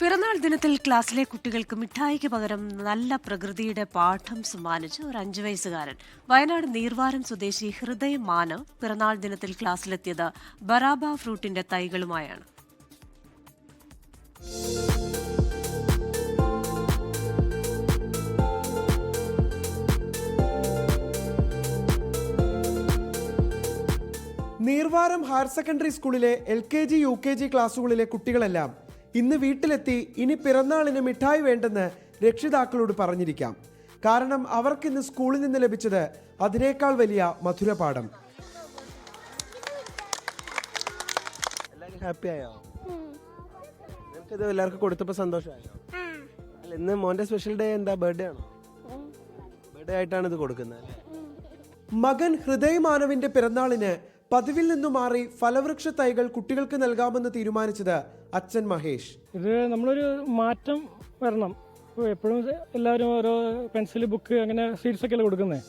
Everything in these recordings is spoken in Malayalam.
പിറന്നാൾ ദിനത്തിൽ ക്ലാസ്സിലെ കുട്ടികൾക്ക് മിഠായിക്ക് പകരം നല്ല പ്രകൃതിയുടെ പാഠം സമ്മാനിച്ച് ഒരു 5 വയസ്സുകാരൻ. വയനാട് നീർവാരം സ്വദേശി ഹൃദയ് മാനവ് പിറന്നാൾ ദിനത്തിൽ ക്ലാസ്സിലെത്തിയത് ബറാബ ഫ്രൂട്ടിന്റെ തൈകളുമായാണ്. നീർവാരം ഹയർ സെക്കൻഡറി സ്കൂളിലെ LKG UKG ക്ലാസുകളിലെ കുട്ടികളെല്ലാം ഇന്ന് വീട്ടിലെത്തി ഇനി പിറന്നാളിന് മിഠായി വേണ്ടെന്ന് രക്ഷിതാക്കളോട് പറഞ്ഞിരിക്കാം. കാരണം അവർക്കിന്ന് സ്കൂളിൽ നിന്ന് ലഭിച്ചത് അതിനേക്കാൾ വലിയ മധുരപാഠം. ഹാപ്പിയായോ? എല്ലാവർക്കും കൊടുത്തപ്പോൾ സന്തോഷമായോ? ഇന്ന് മോന്റെ സ്പെഷ്യൽ ഡേ എന്താ? ബർത്ത്ഡേ ആണോ? ബർത്ത്ഡേ ആയിട്ടാണ് ഇത് കൊടുക്കുന്നത്. മകൻ ഹൃദയ് മാനവിന്റെ പിറന്നാളിന് പതിവിൽ നിന്നു മാറി ഫലവൃക്ഷ തൈകൾ കുട്ടികൾക്ക് നൽകാമെന്ന് തീരുമാനിച്ചത് അച്ഛൻ മഹേഷ്. ഇത് നമ്മളൊരു മാറ്റം വരണം. ഇപ്പോൾ എപ്പോഴും എല്ലാവരും ഓരോ പെൻസിൽ, ബുക്ക്, അങ്ങനെ സീഡ്സ് ഒക്കെയല്ലേ കൊടുക്കുന്നത്.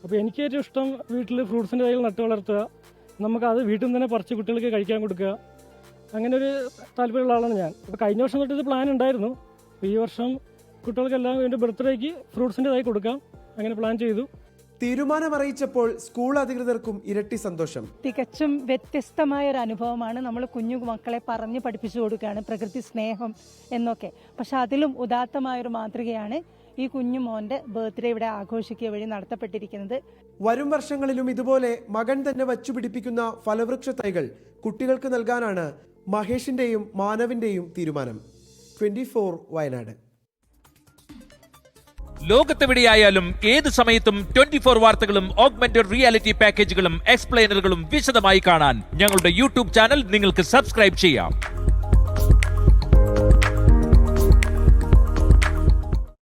അപ്പോൾ എനിക്ക് ഏറ്റവും ഇഷ്ടം വീട്ടിൽ ഫ്രൂട്ട്സിൻ്റെ തൈകൾ നട്ടു വളർത്തുക, നമുക്കത് വീട്ടിൽ നിന്ന് തന്നെ പറിച്ച് കുട്ടികൾക്ക് കഴിക്കാൻ കൊടുക്കുക. അങ്ങനെ ഒരു താല്പര്യമുള്ള ആളാണ് ഞാൻ. അപ്പോൾ കഴിഞ്ഞ വർഷം തൊട്ട് ഇത് പ്ലാൻ ഉണ്ടായിരുന്നു. ഈ വർഷം കുട്ടികൾക്കെല്ലാം വേണ്ടി ബർത്ത്ഡേക്ക് ഫ്രൂട്ട്സിൻ്റെ തൈ കൊടുക്കാം, അങ്ങനെ പ്ലാൻ ചെയ്തു. തീരുമാനമറിയിച്ചപ്പോൾ സ്കൂൾ അധികൃതർക്കും ഇരട്ടി സന്തോഷം. തികച്ചും വ്യത്യസ്തമായ ഒരു അനുഭവമാണ്. നമ്മൾ കുഞ്ഞു മക്കളെ പറഞ്ഞ് പഠിപ്പിച്ചു കൊടുക്കുകയാണ് പ്രകൃതി സ്നേഹം എന്നൊക്കെ. പക്ഷെ അതിലും ഉദാത്തമായൊരു മാതൃകയാണ് ഈ കുഞ്ഞു മോന്റെ ബർത്ത്ഡേ ഇവിടെ ആഘോഷിക്കുക വഴി നടത്തപ്പെട്ടിരിക്കുന്നത്. വരും വർഷങ്ങളിലും ഇതുപോലെ മകൻ തന്നെ വച്ചുപിടിപ്പിക്കുന്ന ഫലവൃക്ഷ തൈകൾ കുട്ടികൾക്ക് നൽകാനാണ് മഹേഷിന്റെയും മാനവിന്റെയും തീരുമാനം. 24 വയനാട്. ലോകത്തെവിടെയായാലും ഏത് സമയത്തും 24 വാർത്തകളും ഓഗ്മെന്റഡ് റിയാലിറ്റി പാക്കേജുകളും എക്സ്പ്ലെയിനറുകളും വിശദമായി കാണാൻ ഞങ്ങളുടെ യൂട്യൂബ് ചാനൽ നിങ്ങൾക്ക് സബ്സ്ക്രൈബ് ചെയ്യാം.